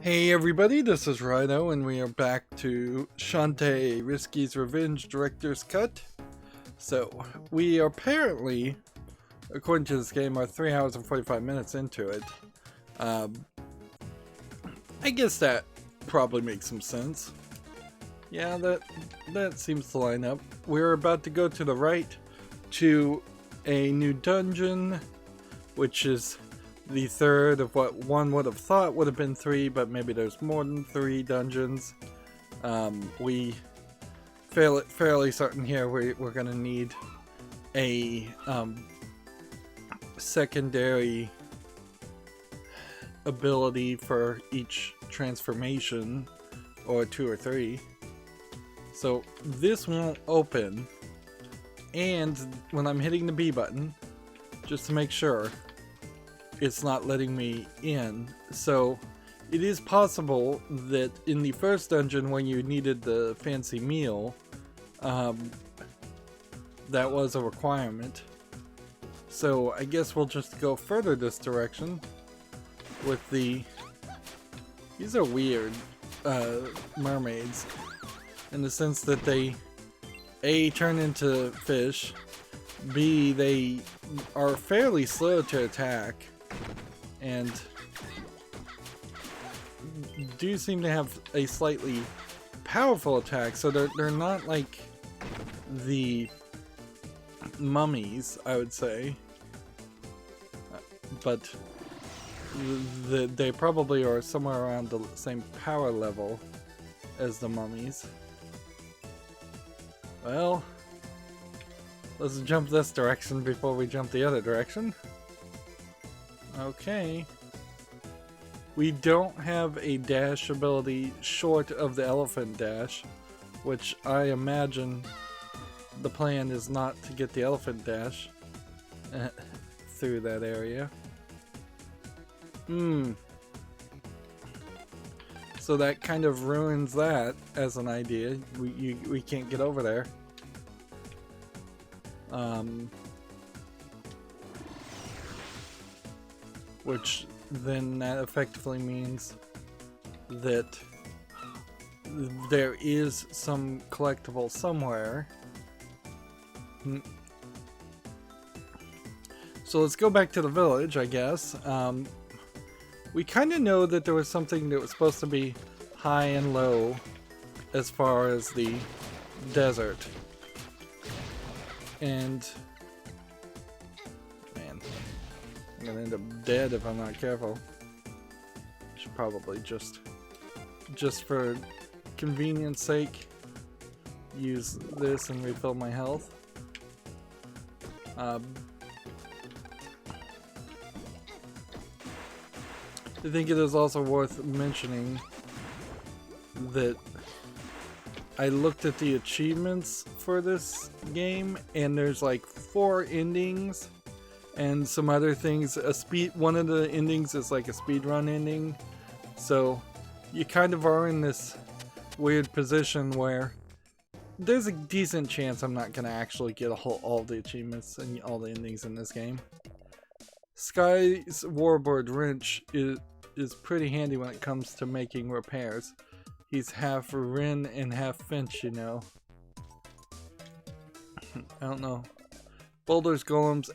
Hey everybody, this is Rydo, and we are back to Shantae Risky's Revenge Director's Cut. So, we are apparently, according to this game, are 3 hours and 45 minutes into it. I guess that probably makes some sense. Yeah, that seems to line up. We're about to go to the right to a new dungeon, which is the third of what one would have thought would have been 3, but maybe there's more than 3 dungeons. We fairly certain here we're gonna need a secondary ability for each transformation, or 2 or 3. So this won't open, and when I'm hitting the B button, just to make sure, it's not letting me in. So it is possible that in the first dungeon, when you needed the fancy meal, that was a requirement. So I guess we'll just go further this direction with the... These are weird mermaids, in the sense that they A, turn into fish, B, they are fairly slow to attack, and do seem to have a slightly powerful attack, so they're not like the mummies, I would say, but they probably are somewhere around the same power level as the mummies. Well, let's jump this direction before we jump the other direction. Okay. We don't have a dash ability short of the elephant dash, which I imagine the plan is not to get the elephant dash through that area. So that kind of ruins that as an idea. We can't get over there. Which then that effectively means that there is some collectible somewhere. So let's go back to the village, I guess. We kind of know that there was something that was supposed to be high and low as far as the desert. And man, I'm gonna end up dead if I'm not careful. Should probably just for convenience sake use this and refill my health. I think it is also worth mentioning that I looked at the achievements for this game, and there's like 4 endings and some other things. One of the endings is like a speedrun ending, so you kind of are in this weird position where there's a decent chance I'm not gonna actually get all the achievements and all the endings in this game. Sky's Warbird Wrench is pretty handy when it comes to making repairs. He's half wren and half finch, you know. I don't know. Boulders, golems,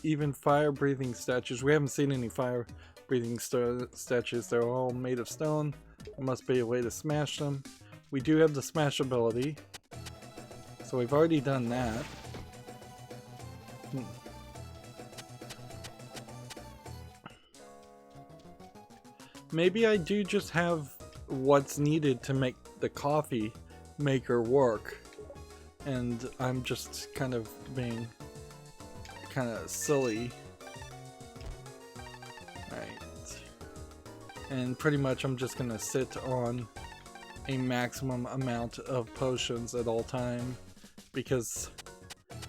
even fire-breathing statues. We haven't seen any fire-breathing statues. They're all made of stone. There must be a way to smash them. We do have the smash ability, so we've already done that. Maybe I do just have what's needed to make the coffee maker work, and I'm just kind of being kind of silly. Right. And pretty much I'm just gonna sit on a maximum amount of potions at all time, because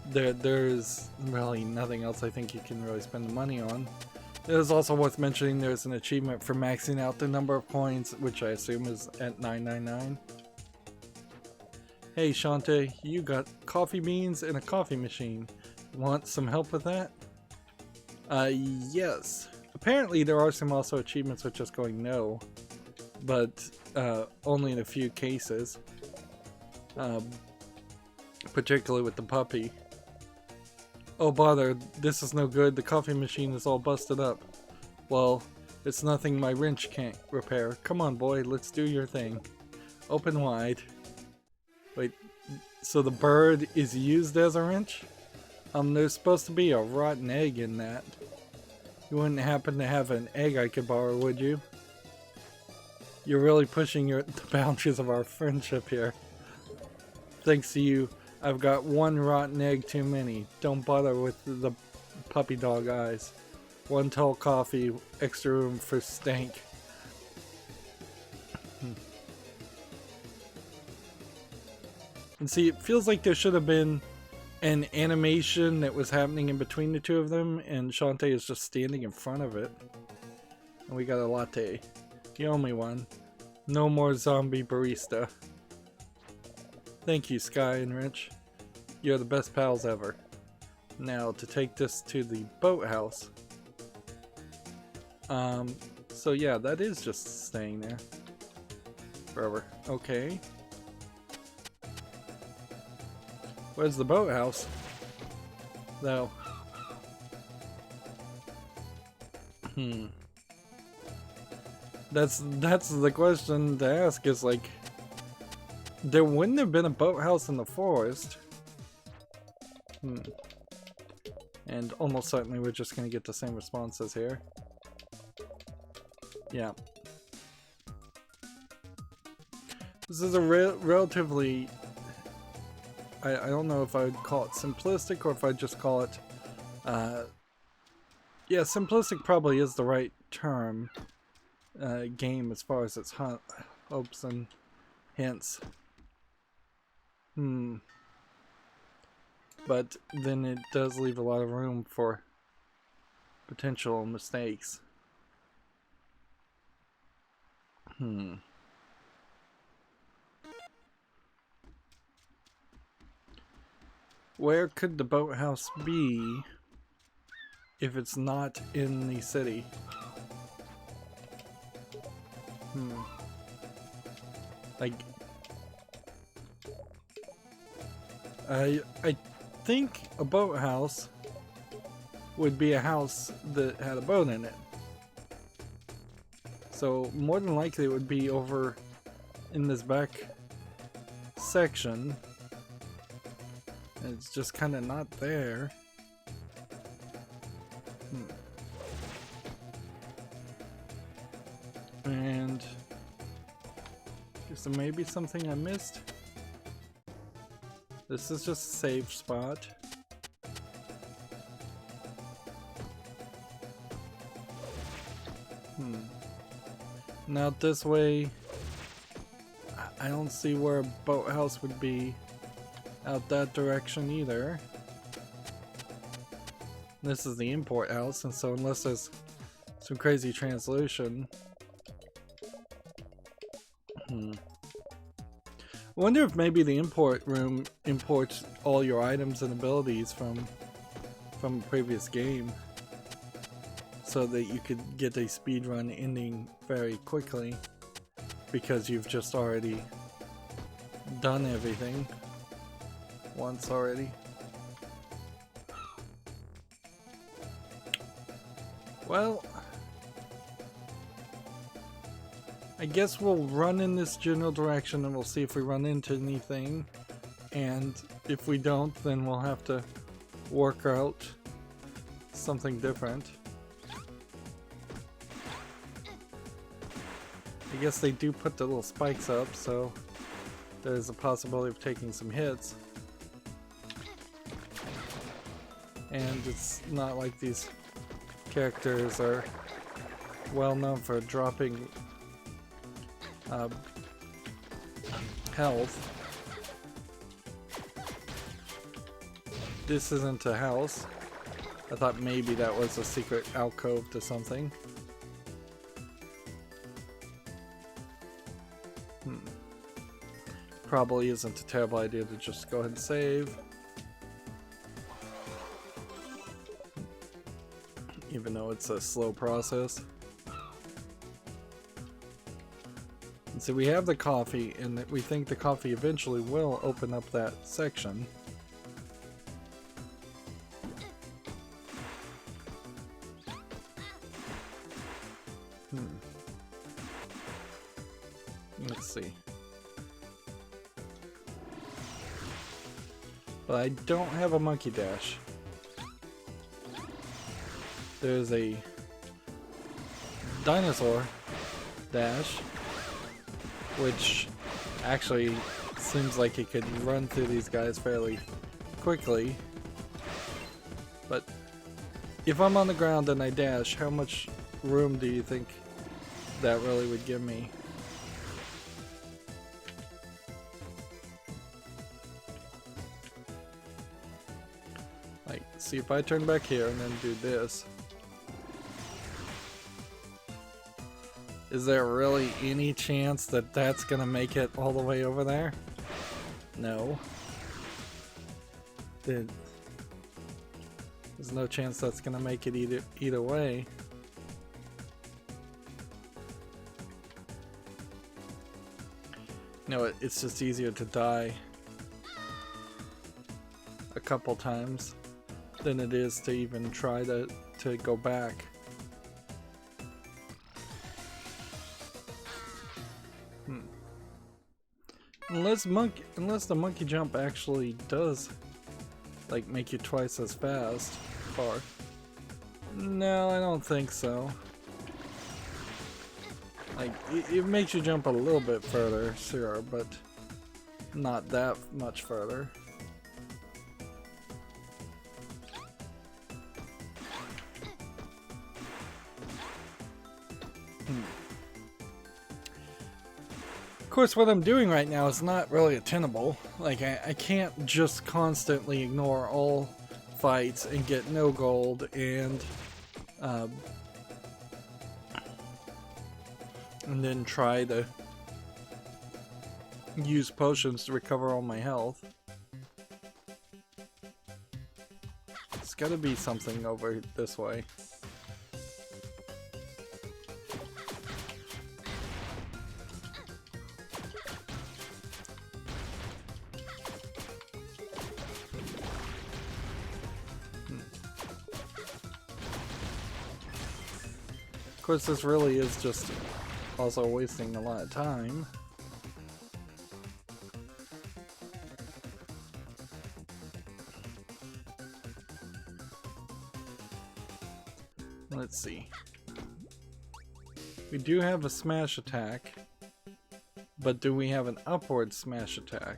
there's really nothing else I think you can really spend the money on. It is also worth mentioning there's an achievement for maxing out the number of coins, which I assume is at 999. Hey Shantae, you got coffee beans and a coffee machine. Want some help with that? Yes. Apparently there are some also achievements with just going no. but only in a few cases. Particularly with the puppy. Oh bother, this is no good, the coffee machine is all busted up. Well, it's nothing my wrench can't repair. Come on boy, let's do your thing. Open wide. Wait, so the bird is used as a wrench? There's supposed to be a rotten egg in that. You wouldn't happen to have an egg I could borrow, would you? You're really pushing the boundaries of our friendship here. Thanks to you, I've got one rotten egg too many. Don't bother with the puppy dog eyes. One tall coffee, extra room for stank. And see, it feels like there should have been an animation that was happening in between the two of them, and Shantae is just standing in front of it. And we got a latte. You owe me one. No more zombie barista. Thank you, Sky and Rich. You're the best pals ever. Now, to take this to the boathouse. So yeah, that is just staying there. Forever. Okay. Where's the boathouse? Though. That's the question to ask, is like, there wouldn't have been a boathouse in the forest. And almost certainly we're just gonna get the same responses here. Yeah. This is a relatively, I don't know if I would call it simplistic or if I'd just call it, yeah, simplistic probably is the right term, game as far as its hopes and hints. But then it does leave a lot of room for potential mistakes. Where could the boathouse be if it's not in the city? Like, I think a boathouse would be a house that had a boat in it. So more than likely it would be over in this back section. And it's just kind of not there. And guess there may be something I missed. This is just a save spot. Now this way, I don't see where a boathouse would be out that direction either. This is the import house, and so unless there's some crazy translation. I wonder if maybe the import room imports all your items and abilities from a previous game, so that you could get a speedrun ending very quickly because you've just already done everything once already. Well, I guess we'll run in this general direction and we'll see if we run into anything, and if we don't, then we'll have to work out something different. I guess they do put the little spikes up, so there's a possibility of taking some hits. And it's not like these characters are well known for dropping health. This isn't a house. I thought maybe that was a secret alcove to something. Probably isn't a terrible idea to just go ahead and save. Even though it's a slow process. And so we have the coffee, and we think the coffee eventually will open up that section. Let's see. But I don't have a monkey dash. There's a dinosaur dash, which actually seems like it could run through these guys fairly quickly. But if I'm on the ground and I dash, how much room do you think that really would give me? Like, see if I turn back here and then do this. Is there really any chance that that's gonna make it all the way over there? No. There's no chance that's gonna make it either way. No, it's just easier to die a couple times than it is to even try to go back. Unless the monkey jump actually does like make you twice as fast. Far. No, I don't think so. Like it makes you jump a little bit further, sure, but not that much further. Of course, what I'm doing right now is not really attainable. Like, I can't just constantly ignore all fights and get no gold and then try to use potions to recover all my health. It's gotta be something over this way. Of course, this really is just also wasting a lot of time. Let's see. We do have a smash attack, but do we have an upward smash attack?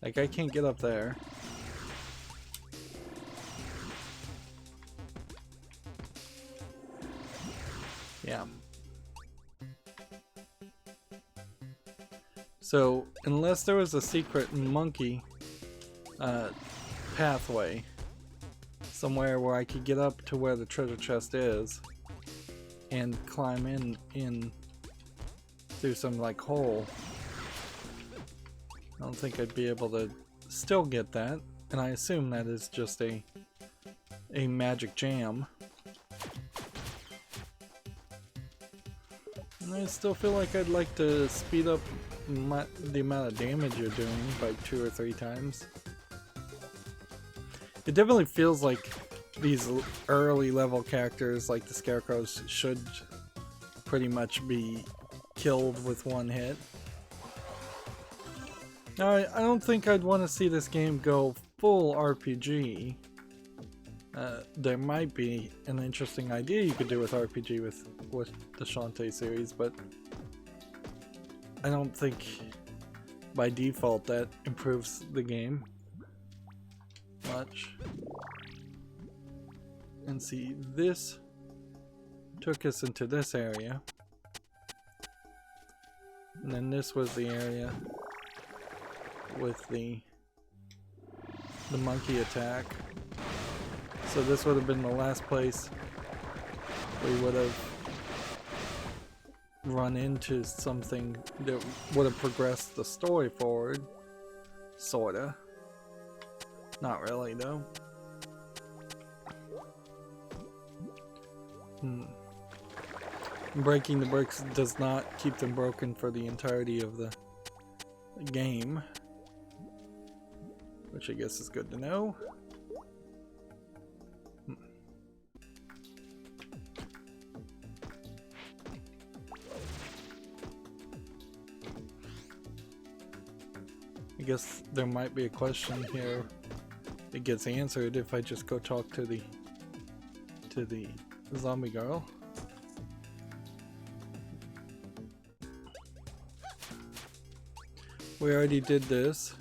Like, I can't get up there. Yeah. So, unless there was a secret monkey pathway somewhere where I could get up to where the treasure chest is and climb in through some like hole, I don't think I'd be able to still get that, and I assume that is just a magic jam. I still feel like I'd like to speed up the amount of damage you're doing by 2 or 3 times. It definitely feels like these early level characters, like the scarecrows, should pretty much be killed with one hit. Now, I don't think I'd want to see this game go full RPG. There might be an interesting idea you could do with RPG with the Shantae series, but I don't think by default that improves the game much. And see, this took us into this area, and then this was the area with the monkey attack. So this would have been the last place we would have run into something that would have progressed the story forward. Sorta. Not really, though. Breaking the bricks does not keep them broken for the entirety of the game, which I guess is good to know. I guess there might be a question here that gets answered if I just go talk to the zombie girl. We already did this.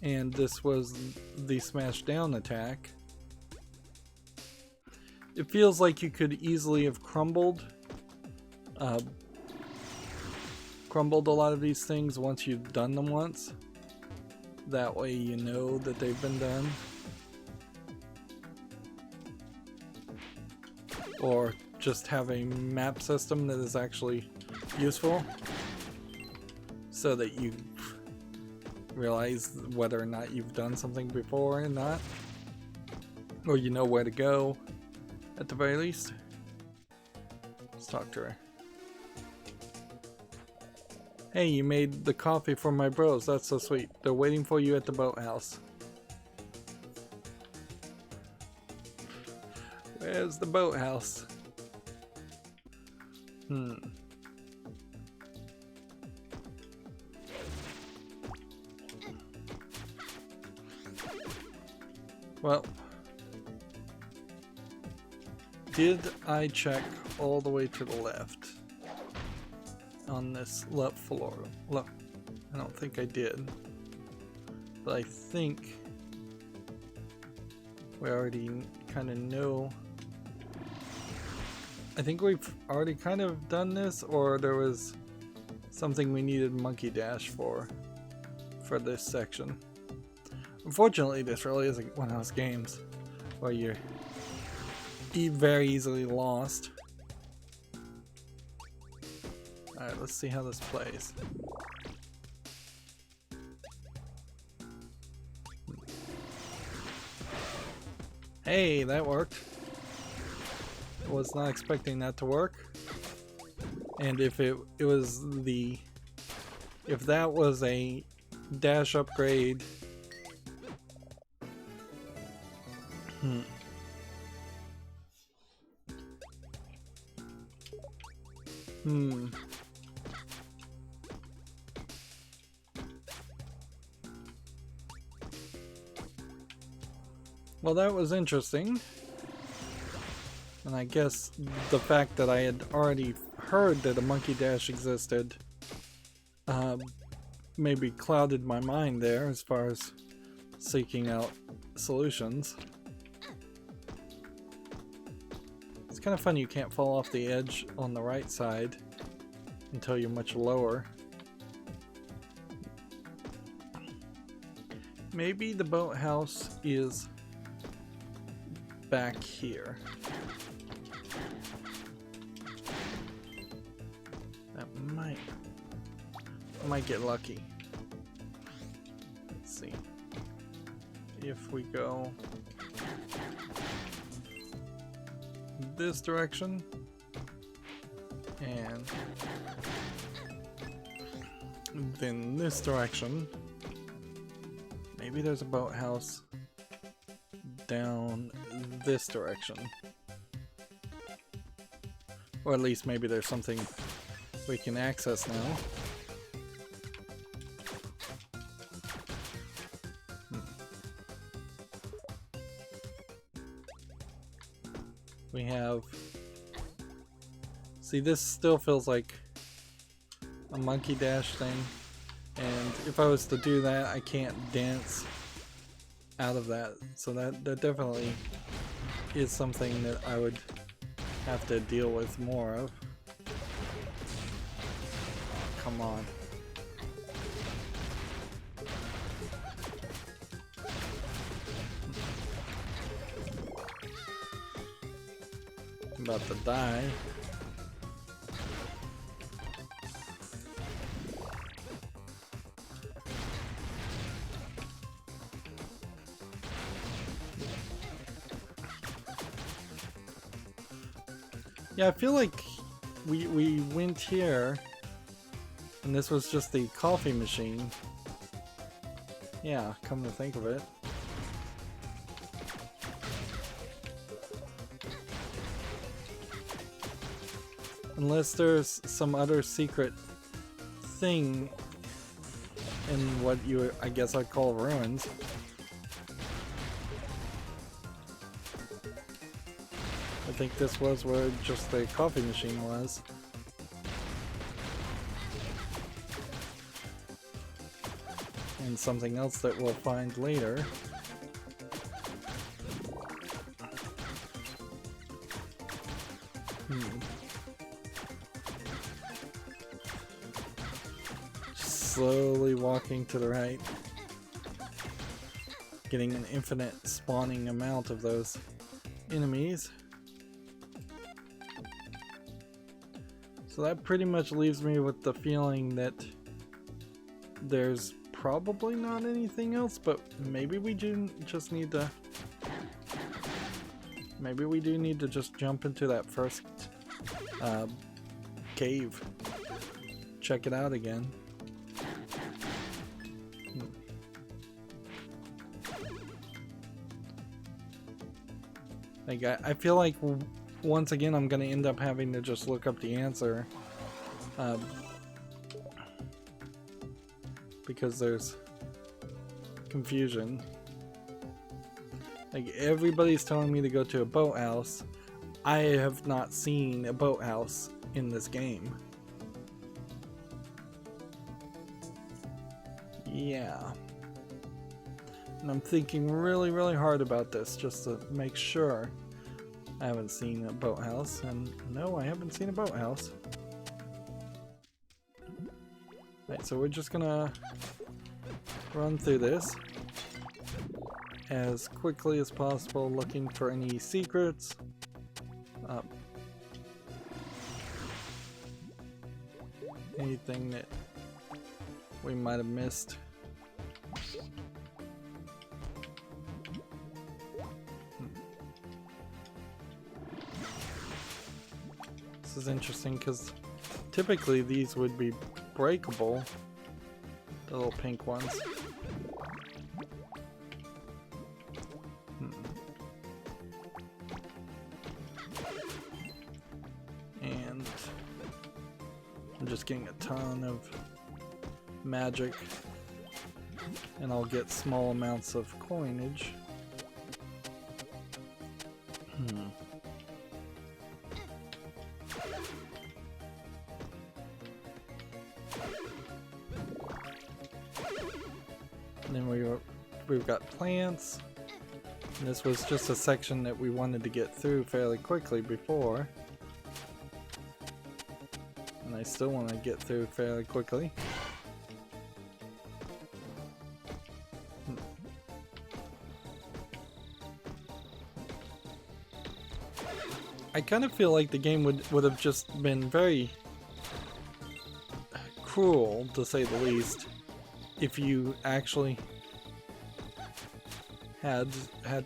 And this was the smash down attack. It feels like you could easily have crumbled a lot of these things once you've done them once. That way you know that they've been done. Or just have a map system that is actually useful so that you realize whether or not you've done something before or not, or you know where to go at the very least. Let's talk to her. Hey, you made the coffee for my bros. That's so sweet. They're waiting for you at the boathouse. Where's the boathouse? Well, did I check all the way to the left on this left floor? Look, I don't think I did, but I think we already kind of know. I think we've already kind of done this, or there was something we needed Monkey Dash for this section. Unfortunately, this really isn't one of those games where you're very easily lost. Alright, let's see how this plays. Hey, that worked. Was not expecting that to work. And if if that was a dash upgrade, well, that was interesting. And I guess the fact that I had already heard that a monkey dash existed maybe clouded my mind there as far as seeking out solutions. It's kind of fun you can't fall off the edge on the right side until you're much lower. Maybe the boathouse is back here. I might get lucky. Let's see. If we go this direction and then this direction, maybe there's a boathouse down this direction. Or at least maybe there's something we can access now. We have... See, this still feels like a monkey dash thing, and if I was to do that, I can't dance out of that. So that definitely is something that I would have to deal with more of. Come on. I'm about to die. Yeah, I feel like we went here, and this was just the coffee machine. Yeah, come to think of it. Unless there's some other secret thing in what you, I guess I'd call ruins. I think this was where just the coffee machine was. And something else that we'll find later. Slowly walking to the right. Getting an infinite spawning amount of those enemies. So that pretty much leaves me with the feeling that there's probably not anything else, but maybe we do just need to... Maybe we do need to just jump into that first cave. Check it out again. Like, I feel like once again I'm gonna end up having to just look up the answer. Because there's confusion. Like, everybody's telling me to go to a boathouse. I have not seen a boathouse in this game. Yeah. And I'm thinking really, really hard about this just to make sure. I haven't seen a boathouse, and no, I haven't seen a boathouse. Right, so we're just gonna run through this as quickly as possible, looking for any secrets. Anything that we might have missed. This is interesting because typically these would be breakable, the little pink ones. And I'm just getting a ton of magic, and I'll get small amounts of coinage. And then we've got plants. And this was just a section that we wanted to get through fairly quickly before. And I still want to get through fairly quickly. I kind of feel like the game would have just been very cruel, to say the least, if you actually had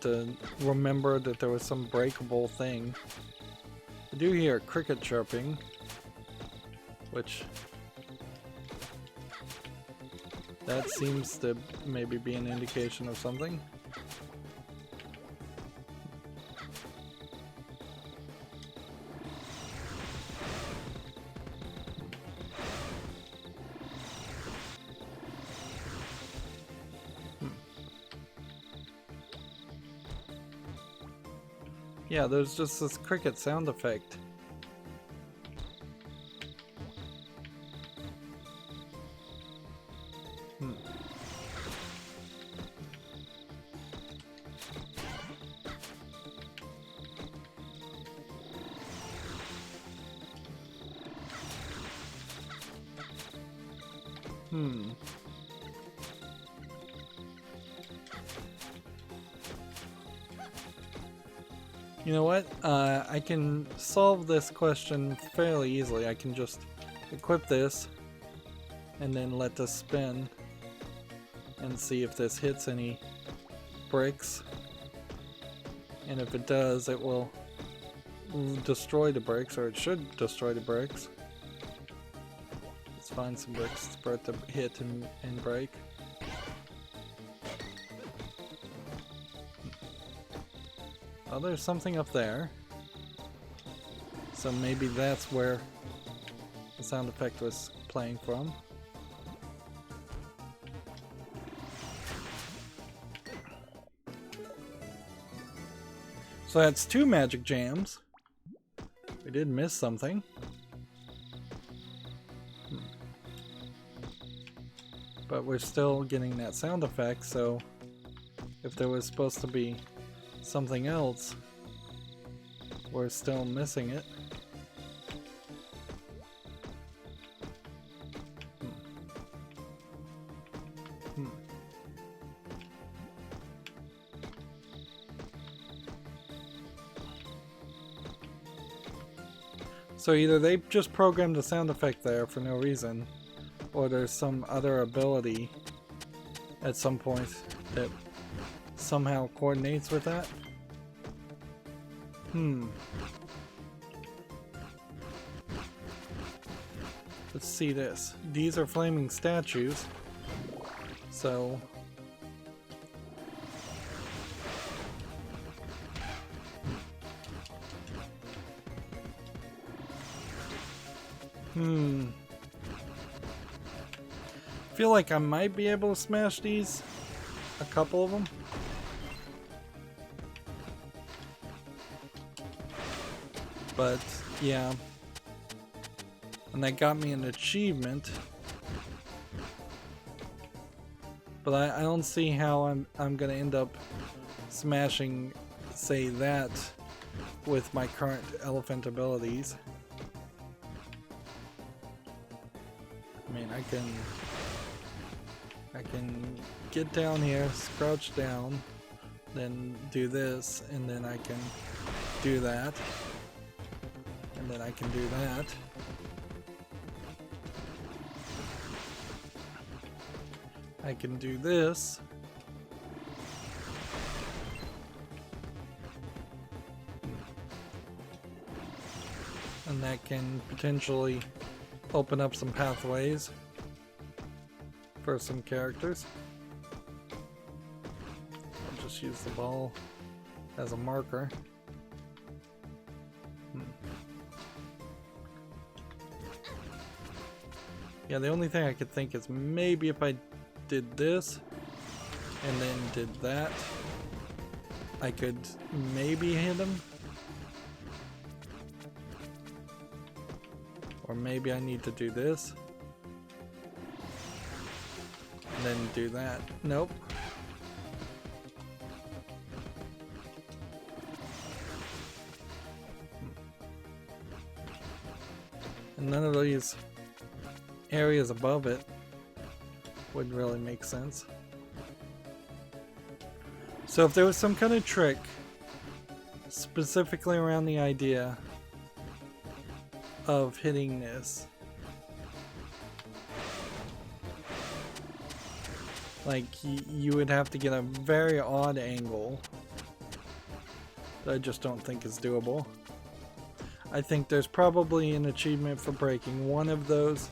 to remember that there was some breakable thing. I do hear cricket chirping, which that seems to maybe be an indication of something. Yeah, there's just this cricket sound effect. You know what? I can solve this question fairly easily. I can just equip this and then let this spin and see if this hits any bricks. And if it does, it will destroy the bricks, or it should destroy the bricks. Let's find some bricks for it to hit and break. Oh, there's something up there. So maybe that's where the sound effect was playing from. So that's 2 magic jams. We did miss something. But we're still getting that sound effect, so if there was supposed to be something else, we're still missing it. So either they just programmed the sound effect there for no reason, or there's some other ability at some point that somehow coordinates with that. Let's see this. These are flaming statues. So feel like I might be able to smash these. A couple of them. But yeah. And that got me an achievement. But I don't see how I'm gonna end up smashing, say, that with my current elephant abilities. I mean, I can get down here, crouch down, then do this, and then I can do that, and then I can do that. I can do this. And that can potentially open up some pathways for some characters. I'll just use the ball as a marker. Yeah, the only thing I could think is maybe if I did this and then did that, I could maybe hit him. Or maybe I need to do this and then do that. Nope. And none of these areas above it would really make sense. So if there was some kind of trick specifically around the idea of hitting this, like you would have to get a very odd angle that I just don't think is doable. I think there's probably an achievement for breaking one of those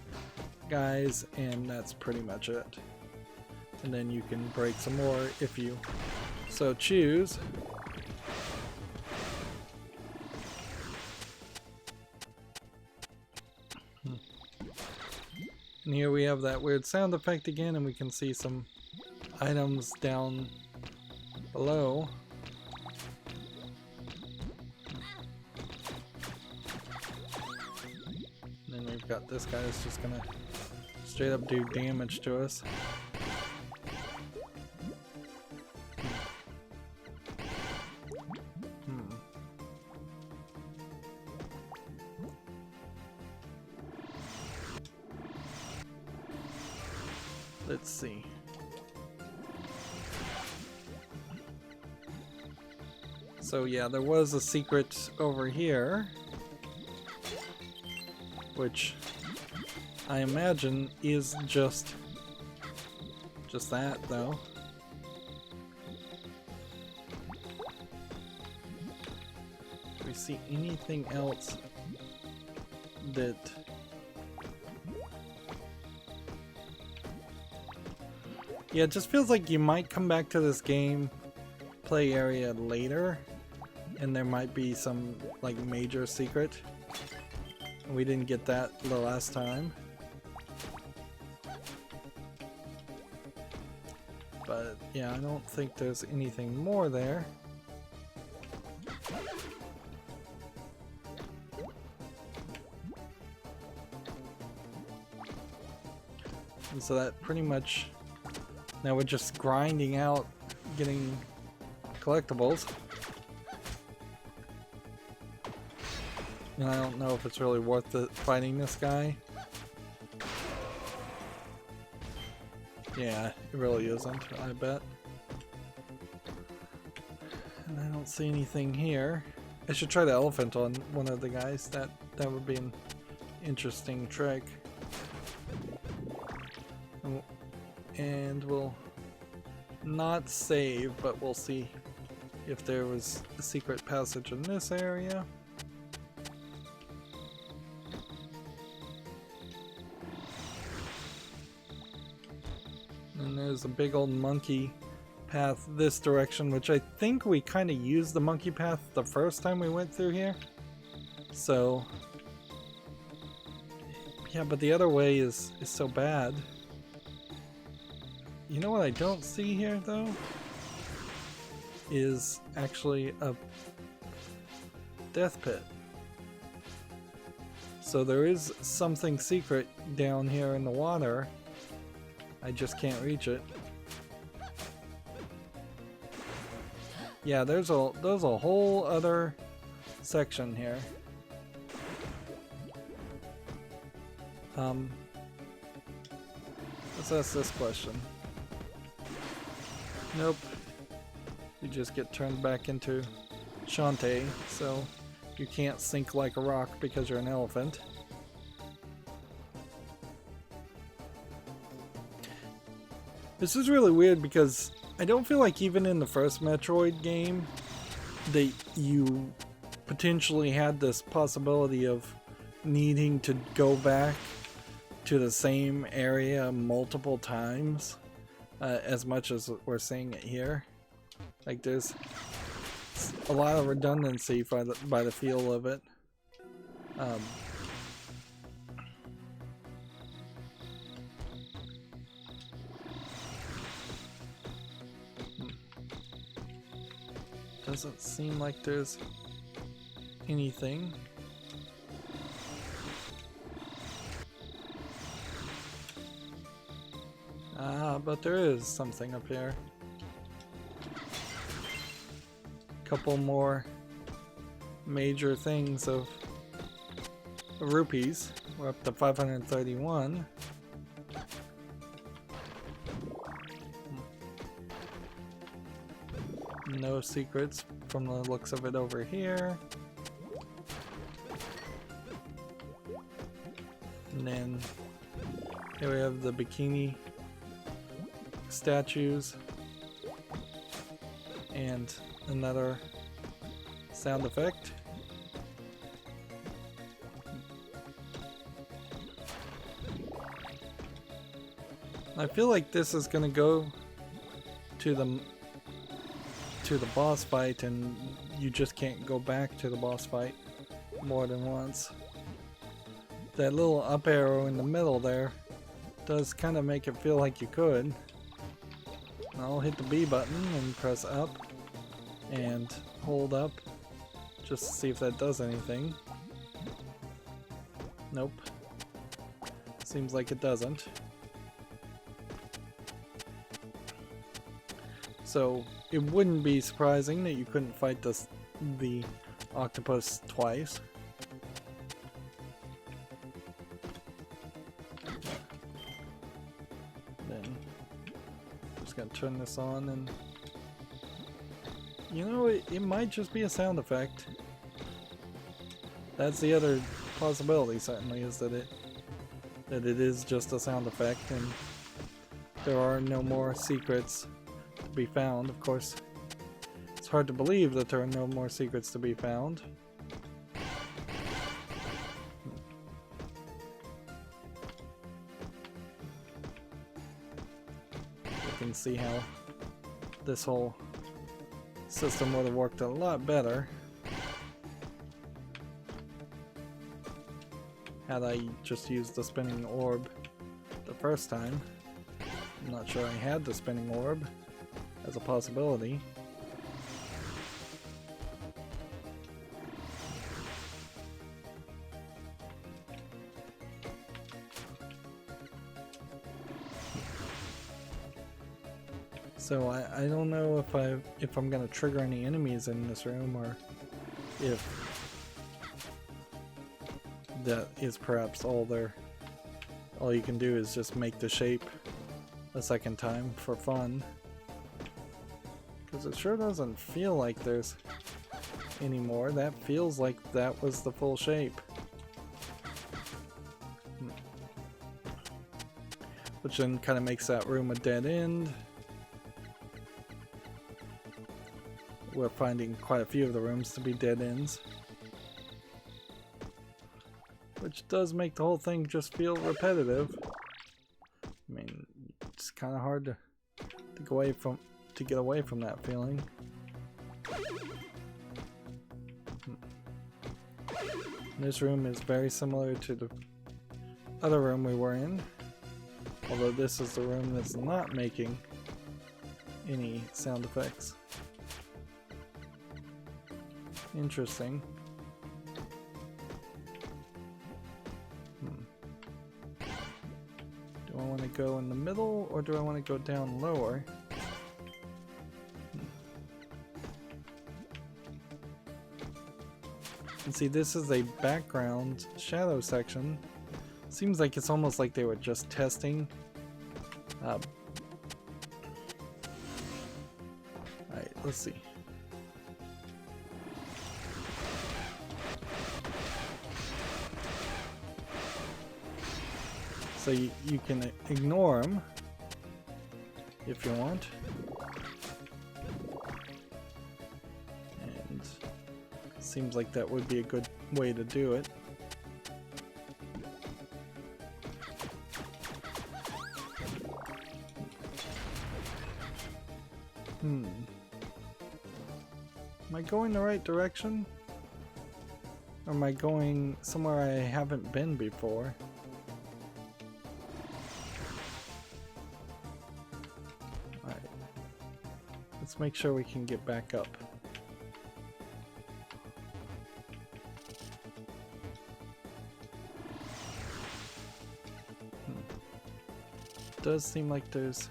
guys, and that's pretty much it. And then you can break some more if you so choose. And here we have that weird sound effect again, and we can see some items down below. And then we've got this guy that's just gonna straight up do damage to us. Let's see. So yeah, there was a secret over here, which I imagine is just that, though. We see anything else that... Yeah, it just feels like you might come back to this game, play area later, and there might be some like major secret. We didn't get that the last time. But yeah, I don't think there's anything more there. And so that pretty much, now we're just grinding out, getting collectibles. And I don't know if it's really worth it fighting this guy. Yeah, it really isn't, I bet. And I don't see anything here. I should try the elephant on one of the guys. That would be an interesting trick. And we'll not save, but we'll see if there was a secret passage in this area. And there's a big old monkey path this direction, which I think we kind of used the monkey path the first time we went through here. So yeah, but the other way is so bad. You know what I don't see here though? Is actually a death pit. So there is something secret down here in the water. I just can't reach it. Yeah, there's a whole other section here. Let's ask this question. Nope. You just get turned back into Shantae, so you can't sink like a rock because you're an elephant. This is really weird because I don't feel like even in the first Metroid game that you potentially had this possibility of needing to go back to the same area multiple times as much as we're seeing it here. Like there's a lot of redundancy by the feel of it. Doesn't seem like there's anything. But there is something up here. Couple more major things of rupees. We're up to 531. No secrets from the looks of it over here. And then here we have the Bikini statues and another sound effect. I feel like this is gonna go to the boss fight, and you just can't go back to the boss fight more than once. That little up arrow in the middle there does kind of make it feel like you could. I'll hit the B button and press up and hold up just to see if that does anything. Nope. Seems like it doesn't. So it wouldn't be surprising that you couldn't fight the octopus twice. Then just gonna turn this on, and you know, it might just be a sound effect. That's the other possibility, certainly, is that it is just a sound effect and there are no more secrets to be found. Of course, it's hard to believe that there are no more secrets to be found. see how this whole system would have worked a lot better had I just used the spinning orb the first time. I'm not sure I had the spinning orb as a possibility. So I don't know if I'm gonna trigger any enemies in this room, or if that is perhaps all you can do is just make the shape a second time for fun. Because it sure doesn't feel like there's any more. That feels like that was the full shape. Which then kind of makes that room a dead end. We're finding quite a few of the rooms to be dead ends. Which does make the whole thing just feel repetitive. I mean, it's kind of hard to get away from that feeling. This room is very similar to the other room we were in, although this is the room that's not making any sound effects. Interesting. Do I want to go in the middle, or do I want to go down lower? And see, this is a background shadow section. Seems like it's almost like they were just testing. Alright, let's see. So you can ignore them if you want. And seems like that would be a good way to do it. Am I going the right direction? Or am I going somewhere I haven't been before? Let's make sure we can get back up. Does seem like there's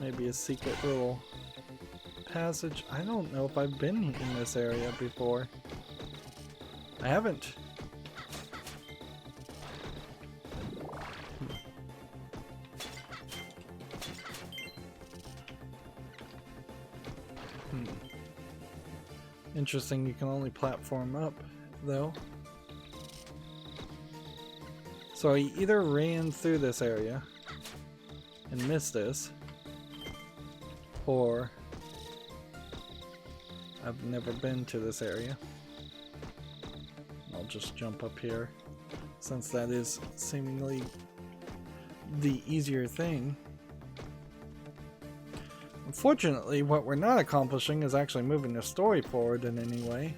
maybe a secret little passage. I don't know if I've been in this area before. I haven't. Interesting, you can only platform up, though. So I either ran through this area and missed this, or I've never been to this area. I'll just jump up here, since that is seemingly the easier thing. Unfortunately, what we're not accomplishing is actually moving the story forward in any way.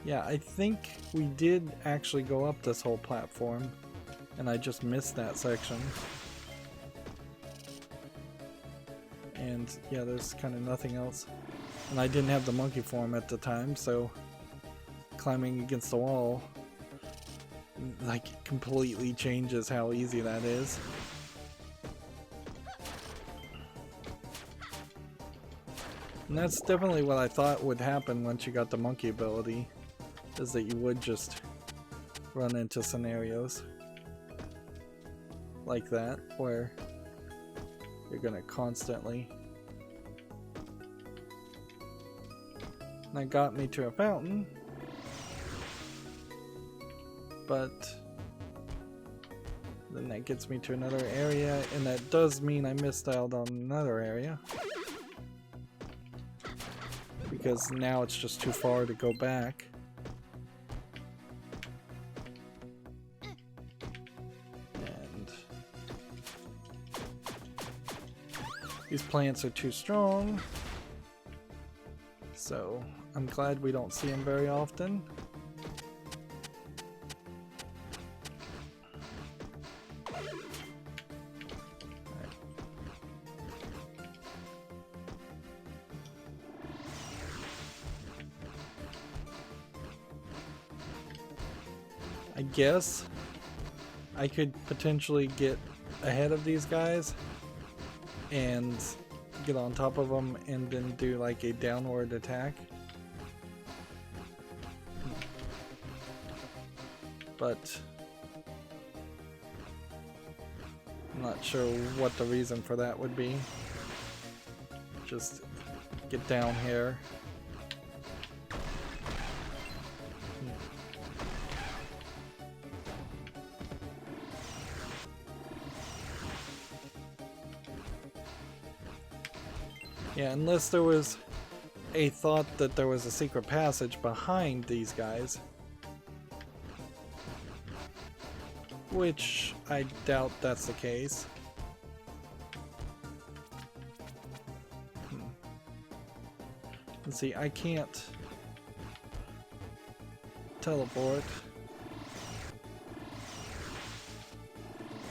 Yeah, I think we did actually go up this whole platform, and I just missed that section. And yeah, there's kind of nothing else. And I didn't have the monkey form at the time, so climbing against the wall like completely changes how easy that is. And that's definitely what I thought would happen once you got the monkey ability, is that you would just run into scenarios like that where you're gonna constantly. And that got me to a fountain. But then that gets me to another area, and that does mean I missed out on another area. Because now it's just too far to go back. These plants are too strong. So I'm glad we don't see them very often. I guess I could potentially get ahead of these guys and get on top of them and then do like a downward attack. But I'm not sure what the reason for that would be. Just get down here. Yeah, unless there was a thought that there was a secret passage behind these guys. Which I doubt that's the case. Let's see, I can't teleport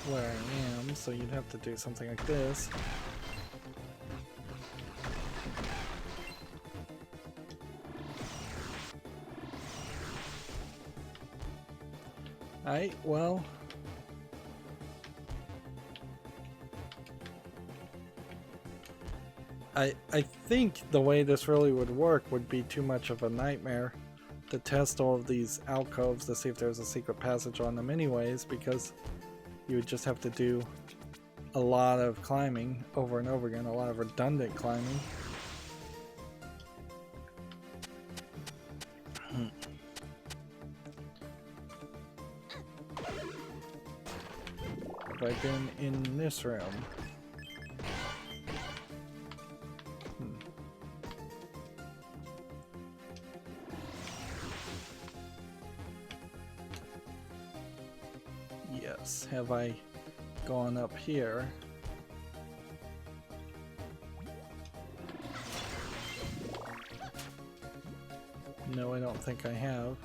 where I am, so you'd have to do something like this. Alright, well, I think the way this really would work would be too much of a nightmare to test all of these alcoves to see if there's a secret passage on them anyways, because you would just have to do a lot of climbing over and over again, a lot of redundant climbing. Have I been in this room? Yes. Have I gone up here? No, I don't think I have.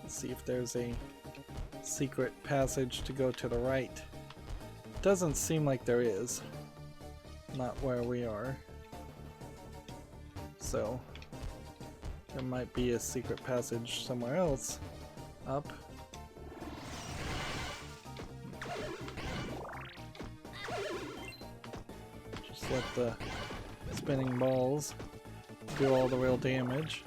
Let's see if there's a secret passage to go to the right. Doesn't seem like there is. Not where we are. So there might be a secret passage somewhere else up. Just let the spinning balls do all the real damage.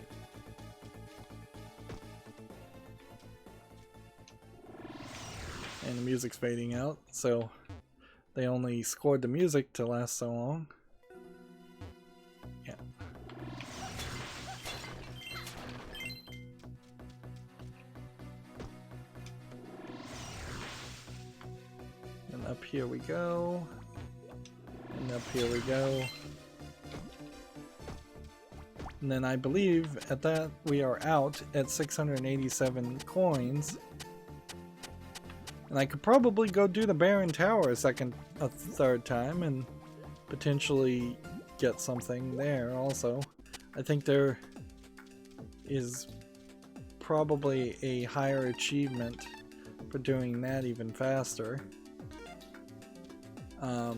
And the music's fading out, so they only scored the music to last so long. Yeah. And up here we go. And up here we go. And then I believe at that we are out at 687 coins. And I could probably go do the Barren Tower a third time and potentially get something there also. I think there is probably a higher achievement for doing that even faster. I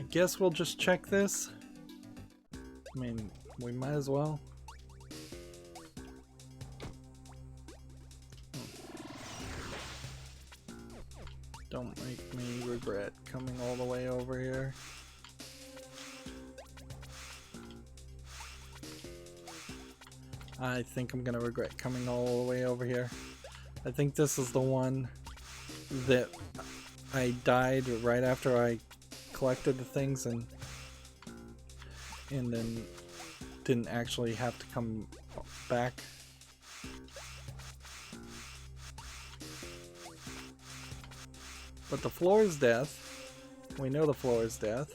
guess we'll just check this. I mean, we might as well. Don't make me regret coming all the way over here. I think I'm gonna regret coming all the way over here. I think this is the one that I died right after I collected the things and then didn't actually have to come back. But the floor is death. We know the floor is death.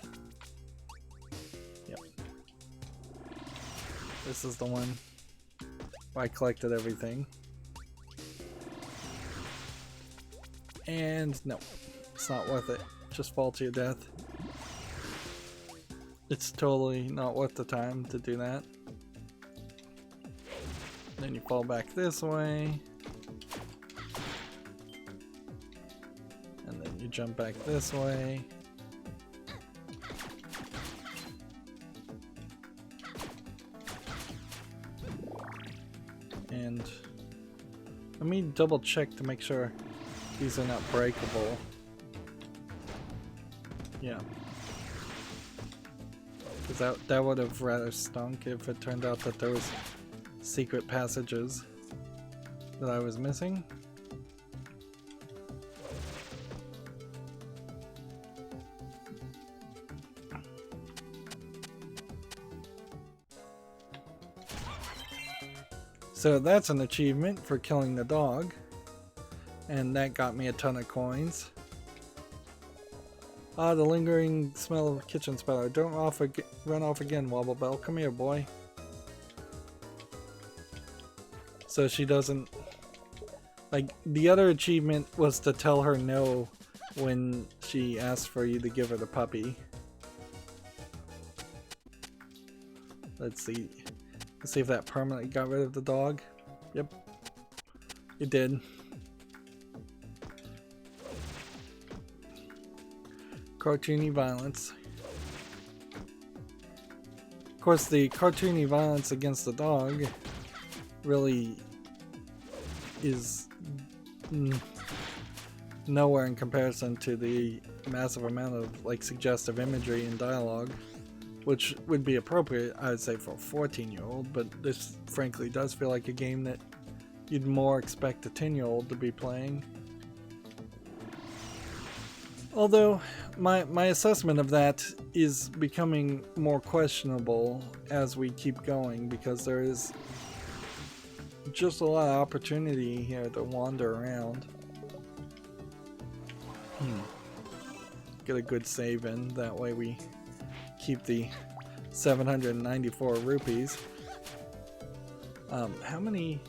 Yep. This is the one. I collected everything. And no, it's not worth it. Just fall to your death. It's totally not worth the time to do that. Then you fall back this way. And then you jump back this way. And let me double check to make sure these are not breakable. Yeah. Because that would have rather stunk if it turned out that there was secret passages that I was missing. So that's an achievement for killing the dog, and that got me a ton of coins. Ah, the lingering smell of kitchen spatter. Don't run off again, Wobble Bell. Come here, boy. So she doesn't... Like, the other achievement was to tell her no when she asked for you to give her the puppy. Let's see. Let's see if that permanently got rid of the dog. Yep. It did. Cartoony violence. Of course, the cartoony violence against the dog really is nowhere in comparison to the massive amount of like suggestive imagery and dialogue, which would be appropriate, I would say, for a 14-year-old, but this frankly does feel like a game that you'd more expect a 10-year-old to be playing. Although, my assessment of that is becoming more questionable as we keep going, because there is just a lot of opportunity here to wander around. Get a good save in, that way we keep the 794 rupees. How many?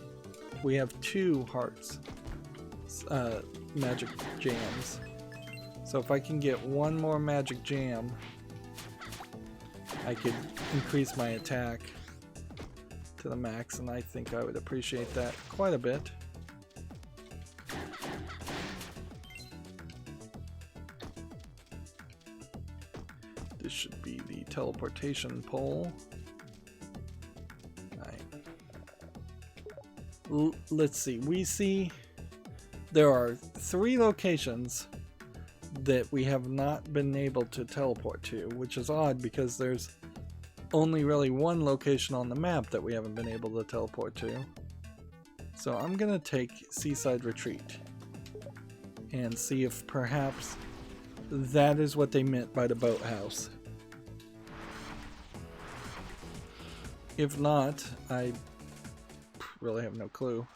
We have 2 hearts. Magic jams. So if I can get 1 more magic jam, I could increase my attack to the max, and I think I would appreciate that quite a bit. This should be the teleportation pole. Alright. Let's see. We see there are 3 locations that we have not been able to teleport to, which is odd because there's only really 1 location on the map that we haven't been able to teleport to. So I'm gonna take Seaside Retreat and see if perhaps that is what they meant by the boathouse. If not, I really have no clue.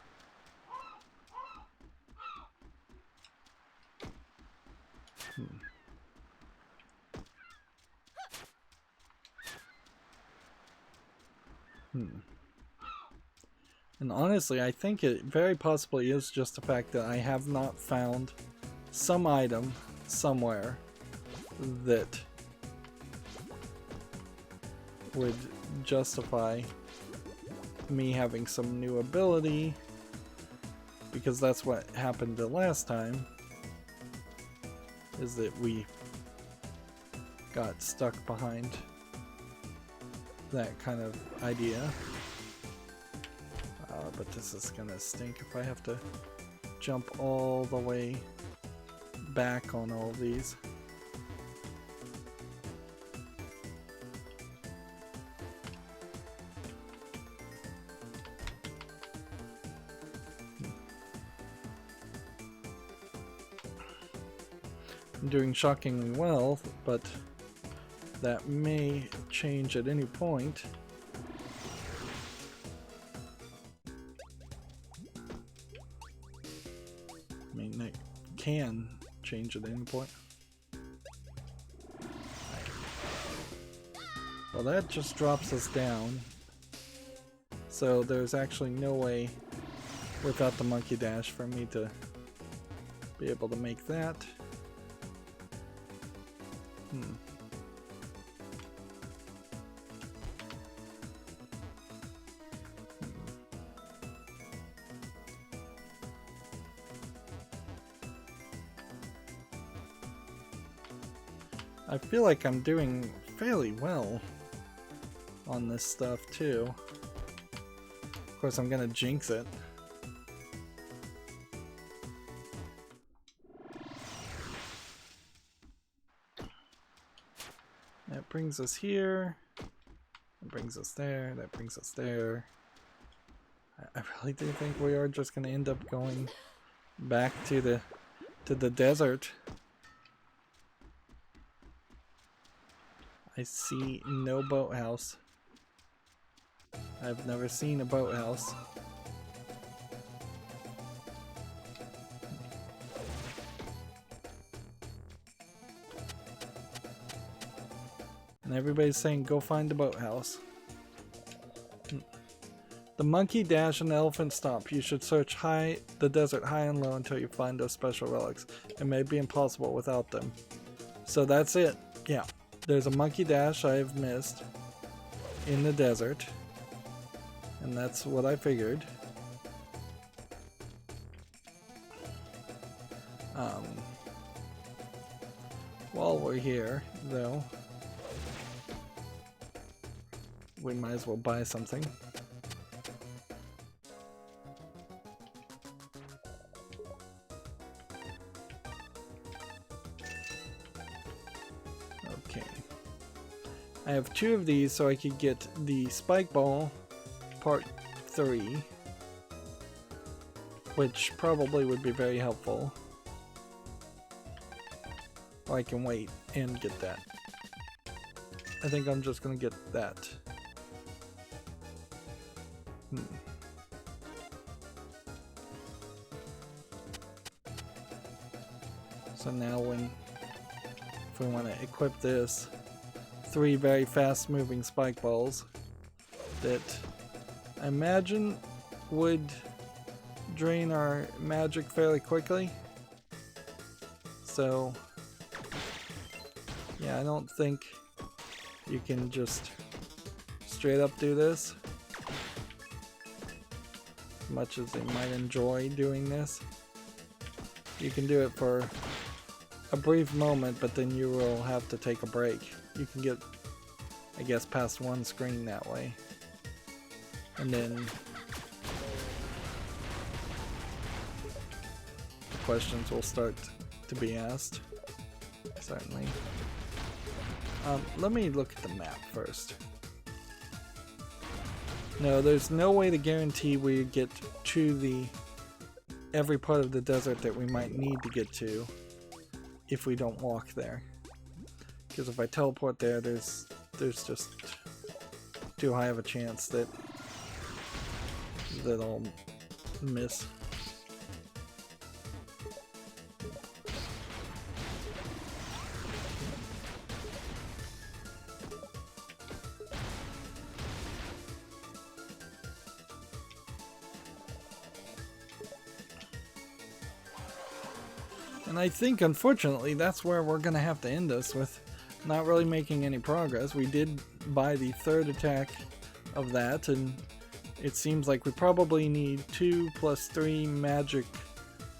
And honestly, I think it very possibly is just the fact that I have not found some item somewhere that would justify me having some new ability, because that's what happened the last time, is that we got stuck behind that kind of idea. But this is gonna stink if I have to jump all the way back on all of these. I'm doing shockingly well, but that may change at any point. I mean, it can change at any point. Well, that just drops us down. So there's actually no way without the monkey dash for me to be able to make that. I feel like I'm doing fairly well on this stuff too. Of course, I'm gonna jinx it. That brings us here. That brings us there. That brings us there. I really do think we are just gonna end up going back to the desert. I see no boathouse. I've never seen a boathouse. And everybody's saying go find the boathouse. The monkey dash and the elephant stomp. You should search the desert high and low until you find those special relics. It may be impossible without them. So that's it. Yeah. There's a monkey dash I have missed in the desert. And that's what I figured. While we're here, though, we might as well buy something. Okay. I have 2 of these so I could get the spike ball part 3, which probably would be very helpful. Or I can wait and get that. I think I'm just gonna get that. So now if we want to equip this, 3 very fast moving spike balls that I imagine would drain our magic fairly quickly. So yeah, I don't think you can just straight up do this, as much as they might enjoy doing this. You can do it for a brief moment, but then you will have to take a break. You can get, I guess, past one screen that way. And then questions will start to be asked. Certainly. Let me look at the map first. No, there's no way to guarantee we get to every part of the desert that we might need to get to if we don't walk there. Because if I teleport there, there's just too high of a chance that I'll miss. And I think, unfortunately, that's where we're going to have to end this, with not really making any progress. We did buy the 3rd attack of that, and it seems like we probably need 2 plus 3 magic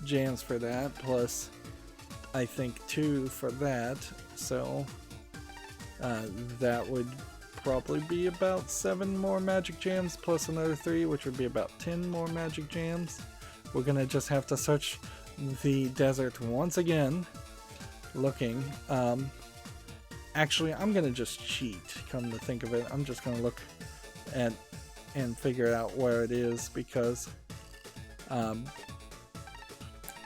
jams for that, plus I think 2 for that. So that would probably be about 7 more magic jams plus another 3, which would be about 10 more magic jams. We're going to just have to search the desert once again, looking. Actually, I'm gonna just cheat, come to think of it. I'm just gonna look at and figure out where it is, because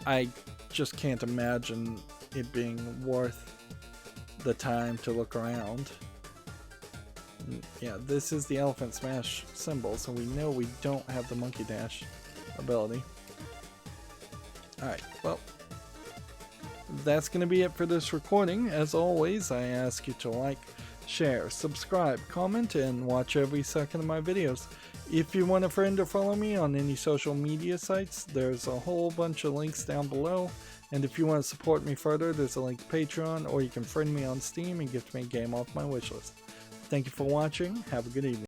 I just can't imagine it being worth the time to look around. Yeah, this is the elephant smash symbol, so we know we don't have the monkey dash ability. Alright, well, that's going to be it for this recording. As always, I ask you to like, share, subscribe, comment, and watch every second of my videos. If you want a friend or follow me on any social media sites, there's a whole bunch of links down below. And if you want to support me further, there's a link to Patreon, or you can friend me on Steam and gift me a game off my wishlist. Thank you for watching. Have a good evening.